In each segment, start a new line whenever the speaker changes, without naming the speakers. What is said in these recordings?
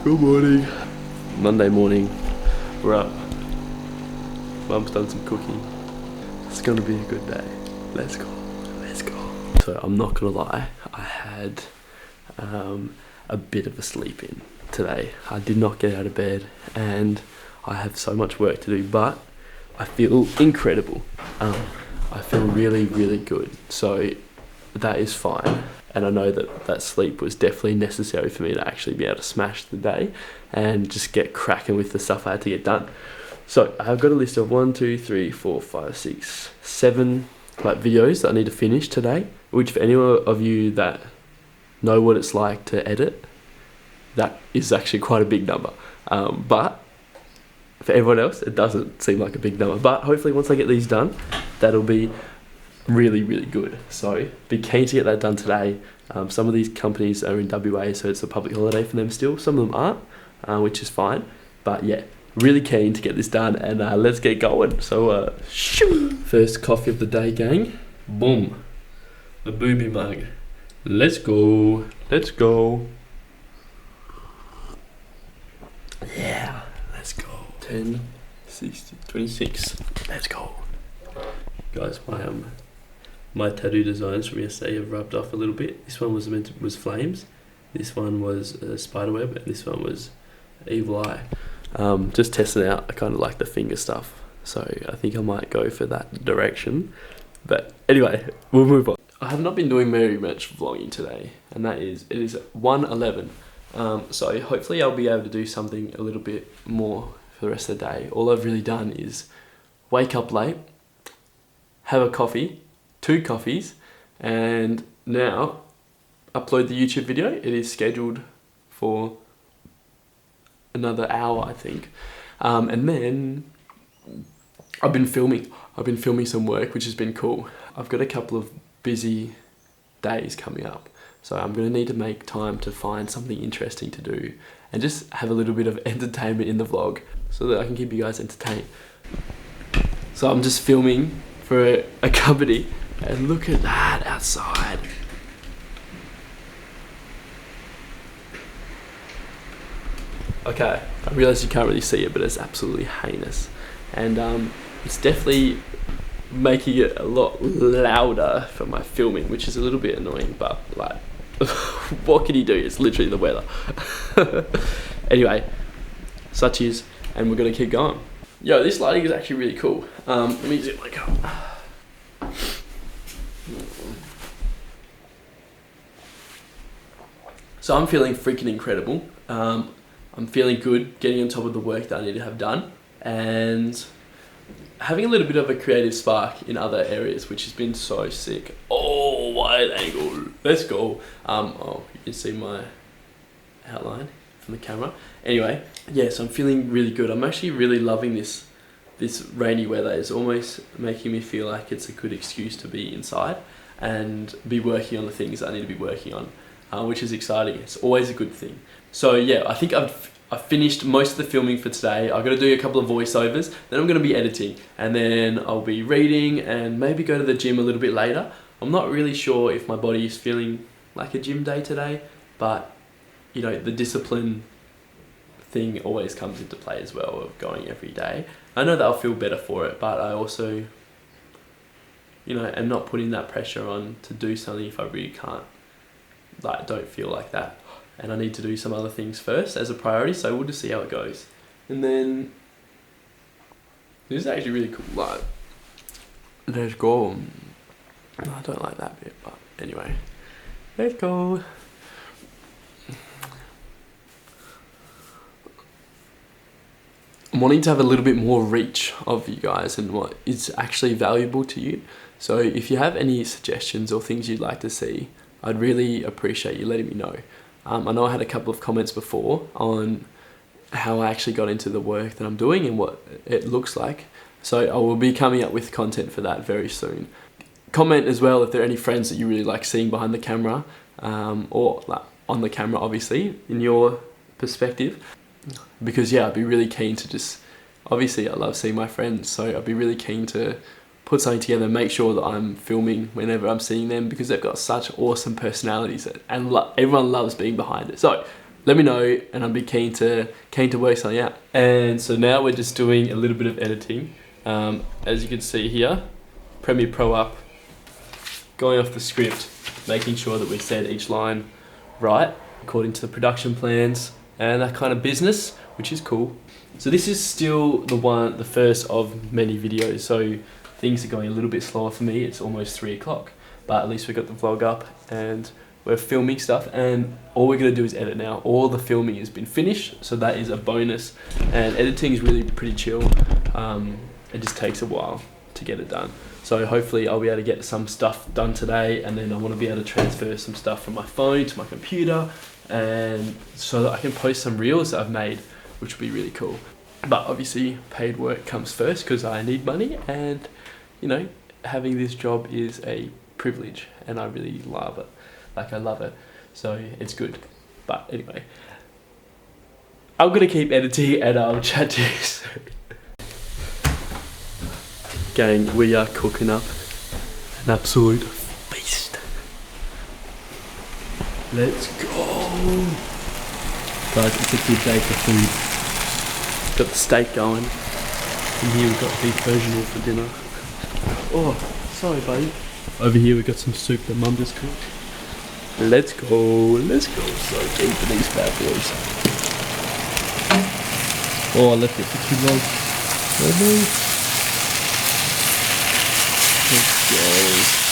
Good morning. Monday morning. We're up. Mum's done some cooking. It's gonna be a good day. Let's go. Let's go. So I'm not gonna lie, I had a bit of a sleep in today. I did not get out of bed and I have so much work to do, but I feel incredible. I feel really, really good. So that is fine. And I know that that sleep was definitely necessary for me to actually be able to smash the day and just get cracking with the stuff I had to get done. So I've got a list of 1, 2, 3, 4, 5, 6, 7 like videos that I need to finish today, which for any of you that know what it's like to edit, that is actually quite a big number. But for everyone else, it doesn't seem like a big number. But hopefully once I get these done, that'll be really, really good. So be keen to get that done today. Some of these companies are in WA, so it's a public holiday for them still. Some of them aren't, which is fine. But yeah, really keen to get this done and let's get going. So shoo! First coffee of the day, gang. Boom. The booby mug. Let's go. Let's go. Yeah, let's go. 10, 60, 26. Let's go. Guys, my tattoo designs from yesterday have rubbed off a little bit. This one was flames. This one was a spiderweb, and this one was evil eye. Just testing out. I kind of like the finger stuff, so I think I might go for that direction. But anyway, we'll move on. I have not been doing very much vlogging today, and it is 1:11. So hopefully I'll be able to do something a little bit more for the rest of the day. All I've really done is wake up late, have a coffee, 2 coffees, and now upload the YouTube video. It is scheduled for another hour, I think. And then I've been filming some work, which has been cool. I've got a couple of busy days coming up, so I'm gonna need to make time to find something interesting to do and just have a little bit of entertainment in the vlog so that I can keep you guys entertained. So I'm just filming for a company, and look at that outside. Okay, I realise you can't really see it, but it's absolutely heinous. And it's definitely making it a lot louder for my filming, which is a little bit annoying, but like, what can you do? It's literally the weather. Anyway, such is, and we're gonna keep going. Yo, this lighting is actually really cool. Let me zip my cup. So I'm feeling freaking incredible. I'm feeling good, getting on top of the work that I need to have done, and having a little bit of a creative spark in other areas, which has been so sick. Oh, wide angle. Let's go. Oh, you can see my outline from the camera. Anyway, yeah, so I'm feeling really good. I'm actually really loving this rainy weather. It's almost making me feel like it's a good excuse to be inside and be working on the things that I need to be working on, which is exciting. It's always a good thing. So yeah, I think I've finished most of the filming for today. I've got to do a couple of voiceovers, then I'm going to be editing, and then I'll be reading and maybe go to the gym a little bit later. I'm not really sure if my body is feeling like a gym day today, but you know, the discipline thing always comes into play as well, of going every day. I know that I'll feel better for it, but I also, you know, am not putting that pressure on to do something if I really can't, like, don't feel like that. And I need to do some other things first as a priority, so we'll just see how it goes. And then, this is actually really cool, like, let's go. I don't like that bit, but anyway, let's go. I'm wanting to have a little bit more reach of you guys and what is actually valuable to you. So if you have any suggestions or things you'd like to see, I'd really appreciate you letting me know. I know I had a couple of comments before on how I actually got into the work that I'm doing and what it looks like. So I will be coming up with content for that very soon. Comment as well if there are any friends that you really like seeing behind the camera, or like on the camera, obviously, in your perspective. Because yeah, I'd be really keen to just, obviously I love seeing my friends, so I'd be really keen to put something together and make sure that I'm filming whenever I'm seeing them, because they've got such awesome personalities and everyone loves being behind it. So let me know, and I'd be keen to work something out. And so now we're just doing a little bit of editing. As you can see here, Premiere Pro up, going off the script, making sure that we've said each line right according to the production plans and that kind of business, which is cool. So this is still the first of many videos, so things are going a little bit slower for me. It's almost 3 o'clock, but at least we got the vlog up and we're filming stuff, and all we're gonna do is edit now. All the filming has been finished, so that is a bonus, and editing is really pretty chill. It just takes a while to get it done. So hopefully I'll be able to get some stuff done today, and then I want to be able to transfer some stuff from my phone to my computer, and so that I can post some reels that I've made, which will be really cool. But obviously paid work comes first because I need money, and you know, having this job is a privilege and I really love it. I love it, so it's good. But anyway, I'm gonna keep editing and I'll chat to you soon. Gang, we are cooking up an absolute feast. Let's go. Guys, it's a good day for food. Got the steak going. And here we've got beef Persian for dinner. Oh, sorry buddy. Over here we've got some soup that Mum just cooked. Let's go, let's go. So keen for these bad boys. Oh, I left it for too long. Oh no. Let's go.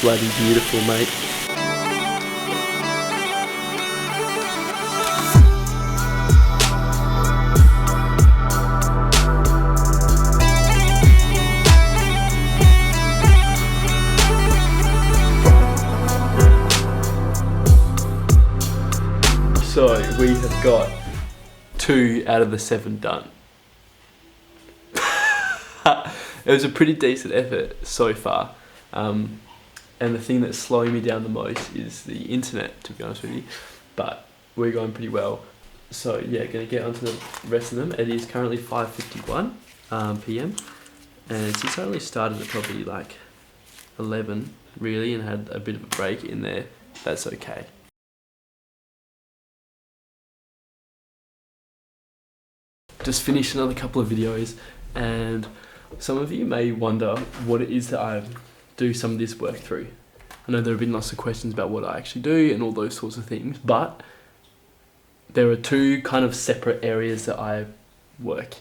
Bloody beautiful, mate. So we have got 2 out of the 7 done. It was a pretty decent effort so far. And the thing that's slowing me down the most is the internet, to be honest with you. But we're going pretty well. So yeah, gonna get onto the rest of them. It is currently 5:51 PM. And since I only started at probably like 11 really, and had a bit of a break in there, that's okay. Just finished another couple of videos, and some of you may wonder what it is that I do some of this work through. I know there have been lots of questions about what I actually do and all those sorts of things, but there are 2 kind of separate areas that I work,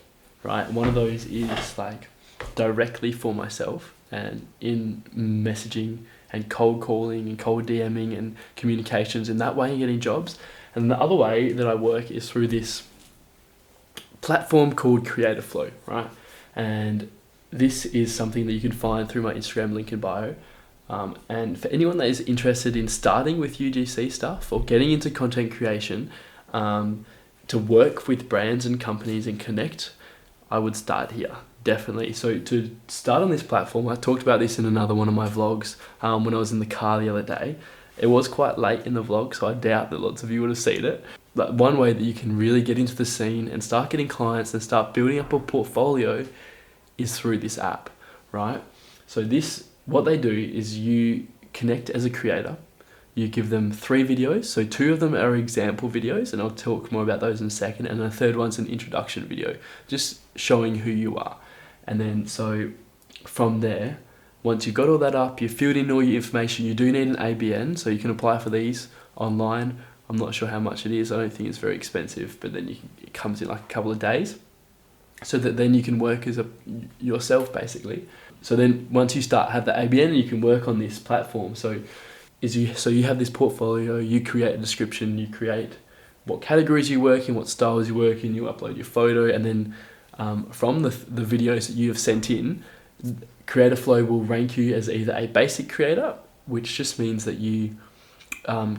right? One of those is like directly for myself and in messaging and cold calling and cold DMing and communications in that way and getting jobs. And the other way that I work is through this platform called Creative Flow, right? And this is something that you can find through my Instagram link in bio. And for anyone that is interested in starting with UGC stuff or getting into content creation, to work with brands and companies and connect, I would start here, definitely. So to start on this platform, I talked about this in another one of my vlogs when I was in the car the other day. It was quite late in the vlog, so I doubt that lots of you would have seen it. But one way that you can really get into the scene and start getting clients and start building up a portfolio is through this app, right? So what they do is you connect as a creator, you give them 3 videos, so 2 of them are example videos, and I'll talk more about those in a second, and the third one's an introduction video, just showing who you are. And then so from there, once you've got all that up, you've filled in all your information, you do need an ABN, so you can apply for these online. I'm not sure how much it is, I don't think it's very expensive, but then it comes in like a couple of days, so that then you can work as yourself basically. So then once you have the ABN, you can work on this platform. So you have this portfolio, you create a description, you create what categories you work in, what styles you work in, you upload your photo, and then from the videos that you have sent in, Creative Flow will rank you as either a basic creator, which just means that you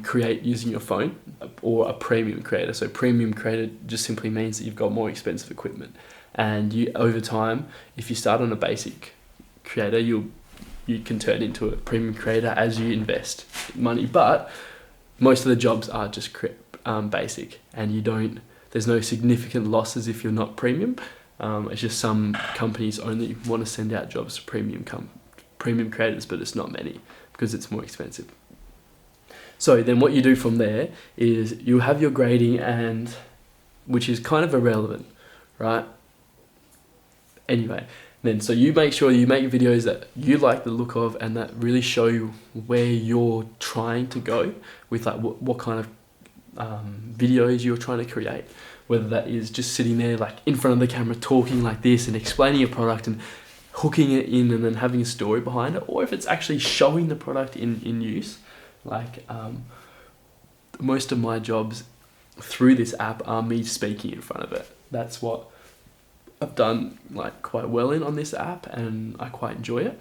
create using your phone, or a premium creator. So premium creator just simply means that you've got more expensive equipment, and you over time, if you start on a basic creator, you can turn into a premium creator as you invest money. But most of the jobs are just basic, and there's no significant losses if you're not premium. It's just some companies only want to send out jobs to premium creators, but it's not many because it's more expensive. So then what you do from there is you have your grading, and which is kind of irrelevant, right? Anyway, then so you make sure you make videos that you like the look of and that really show you where you're trying to go with, like what kind of videos you're trying to create, whether that is just sitting there like in front of the camera talking like this and explaining your product and hooking it in and then having a story behind it, or if it's actually showing the product in use. Like most of my jobs through this app are me speaking in front of it. That's what I've done like quite well on this app, and I quite enjoy it.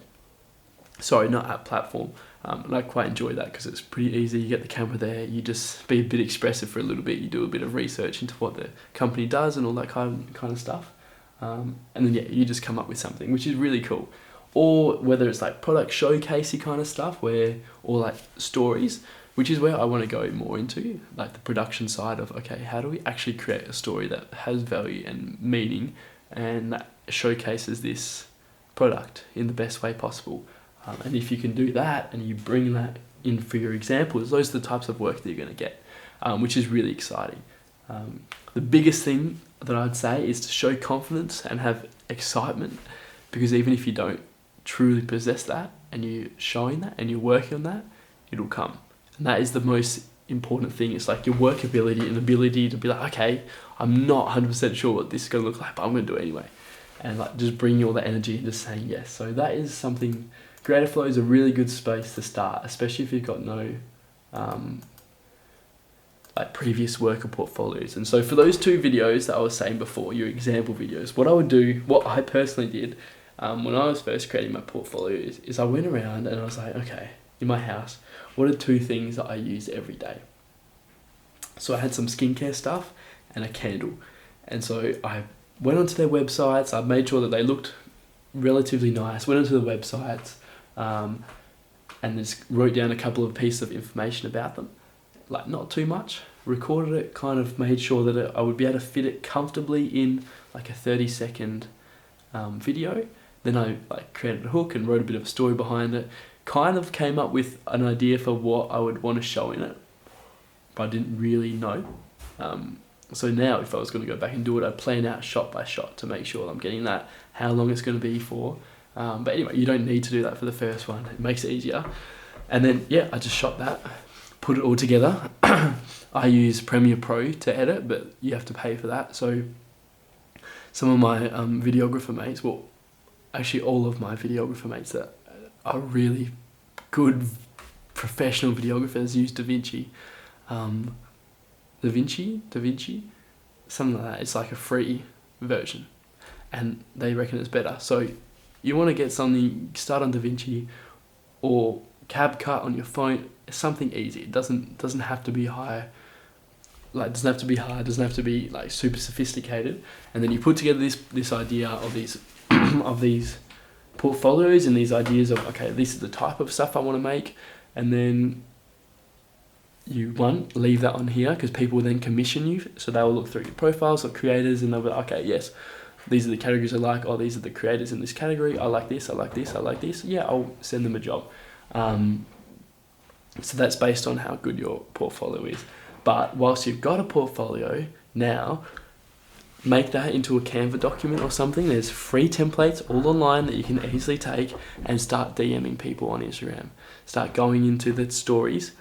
Sorry, not app, platform. And I quite enjoy that because it's pretty easy. You get the camera there, you just be a bit expressive for a little bit, you do a bit of research into what the company does and all that kind of stuff. And then you just come up with something, which is really cool. Or whether it's like product showcasey kind of stuff or like stories, which is where I want to go more into, like the production side of, okay, how do we actually create a story that has value and meaning and that showcases this product in the best way possible. And if you can do that and you bring that in for your examples, those are the types of work that you're going to get, which is really exciting. The biggest thing that I'd say is to show confidence and have excitement, because even if you don't truly possess that and you're showing that and you're working on that, it'll come. And that is the most important thing. It's like your workability and ability to be like, okay, I'm not 100% sure what this is going to look like, but I'm going to do it anyway. And like just bringing all that energy and just saying yes. So that is something. Creator Flow is a really good space to start, especially if you've got no like previous work or portfolios. And so for those 2 videos that I was saying before, your example videos, what I would do, what I personally did when I was first creating my portfolio is I went around and I was like, okay, in my house, what are 2 things that I use every day? So I had some skincare stuff and a candle. And so I went onto their websites, I made sure that they looked relatively nice, went onto the websites, and just wrote down a couple of pieces of information about them, like not too much, recorded it, kind of made sure that I would be able to fit it comfortably in like a 30-second video. Then I like created a hook and wrote a bit of a story behind it, kind of came up with an idea for what I would want to show in it, but I didn't really know. So now if I was going to go back and do it, I'd plan out shot by shot to make sure I'm getting that, how long it's going to be for. But anyway, you don't need to do that for the first one. It makes it easier. And then, I just shot that, put it all together. I use Premiere Pro to edit, but you have to pay for that. So some of my videographer mates, well, actually all of my videographer mates that are really good professional videographers use DaVinci. DaVinci, something like that. It's like a free version, and they reckon it's better. So you want to get something, start on DaVinci or CapCut on your phone, something easy. It doesn't have to be high, like doesn't have to be hard, doesn't have to be like super sophisticated. And then you put together this idea of these of these portfolios and these ideas of, okay, this is the type of stuff I want to make, and then you leave that on here because people will then commission you, so they will look through your profiles of creators and they'll be like, okay, yes, these are the categories I like, oh, these are the creators in this category, I like this, I like this, I like this, I'll send them a job. So that's based on how good your portfolio is. But whilst you've got a portfolio, now make that into a Canva document or something. There's free templates all online that you can easily take and start DMing people on Instagram. Start going into the stories,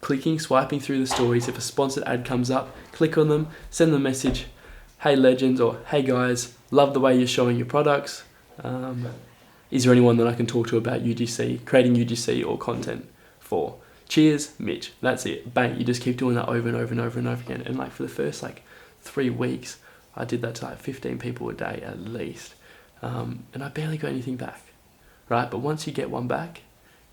swiping through the stories. If a sponsored ad comes up, click on them, send them a message. Hey legends, or hey guys, love the way you're showing your products. Is there anyone that I can talk to about UGC, creating UGC or content for? Cheers, Mitch. That's it. Bang. You just keep doing that over and over and over and over again. And like for the first 3 weeks, I did that to 15 people a day at least. And I barely got anything back, right? But once you get one back,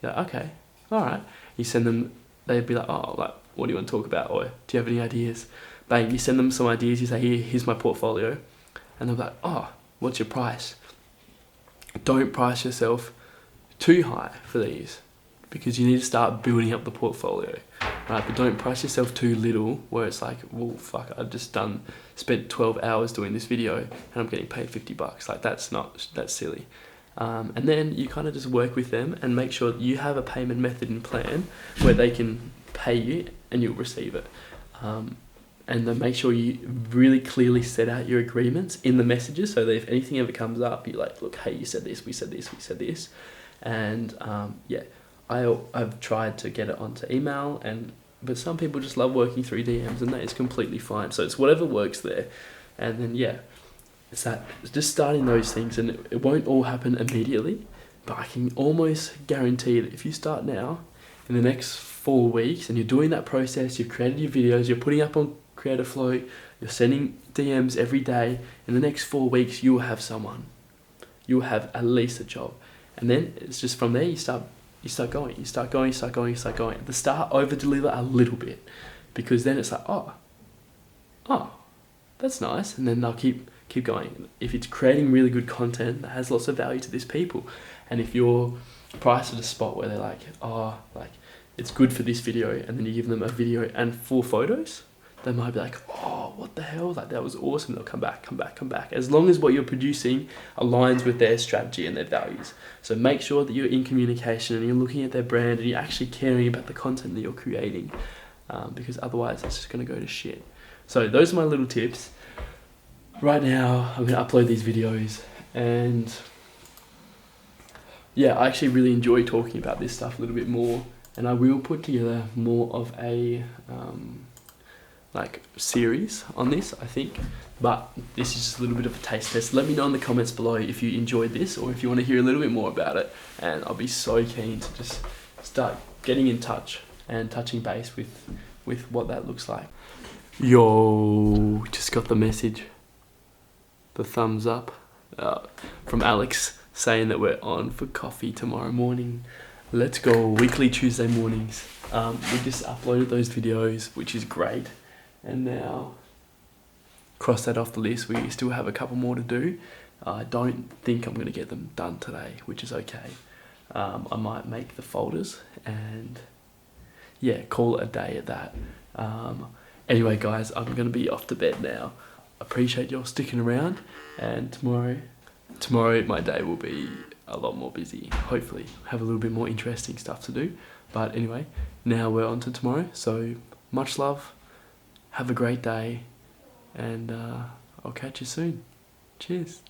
you're like, okay, all right. You send them, they'd be like, oh, what do you want to talk about? Or do you have any ideas? Bang, you send them some ideas. You say, here's my portfolio. And they're like, oh, what's your price? Don't price yourself too high for these, because you need to start building up the portfolio, right? But don't price yourself too little where it's like, well, fuck, I've just spent 12 hours doing this video and I'm getting paid $50. That's silly. And then you kind of just work with them and make sure you have a payment method and plan where they can pay you and you'll receive it. And then make sure you really clearly set out your agreements in the messages so that if anything ever comes up, you're like, look, hey, you said this, we said this, we said this. And I've tried to get it onto email, but some people just love working through DMs, and that is completely fine. So it's whatever works there. And then, it's just starting those things, and it won't all happen immediately, but I can almost guarantee that if you start now, in the next 4 weeks, and you're doing that process, you've created your videos, you're putting up on Creator Flow, you're sending DMs every day, in the next 4 weeks, you'll have someone. You'll have at least a job. And then it's just from there, you start going. At the start, over-deliver a little bit, because then it's like, oh, that's nice. And then they'll keep going. If it's creating really good content that has lots of value to these people, and if you're priced at a spot where they're like, it's good for this video, and then you give them a video and 4 photos, they might be like, oh, what the hell? Like, that was awesome. They'll come back. As long as what you're producing aligns with their strategy and their values. So make sure that you're in communication and you're looking at their brand and you're actually caring about the content that you're creating, because otherwise it's just going to go to shit. So those are my little tips. Right now, I'm going to upload these videos, and I actually really enjoy talking about this stuff a little bit more, and I will put together more of a series on this, I think, but this is just a little bit of a taste test. Let me know in the comments below if you enjoyed this, or if you want to hear a little bit more about it, and I'll be so keen to just start getting in touch and touching base with what that looks like. Yo, just got the message, the thumbs up from Alex saying that we're on for coffee tomorrow morning. Let's go. Weekly Tuesday mornings. We just uploaded those videos, which is great. And now, cross that off the list. We still have a couple more to do. I don't think I'm going to get them done today, which is okay. I might make the folders and call it a day at that. Anyway, guys, I'm going to be off to bed now. Appreciate y'all sticking around, and tomorrow my day will be a lot more busy. Hopefully have a little bit more interesting stuff to do. But anyway, now we're on to tomorrow. So much love. Have a great day, and I'll catch you soon. Cheers.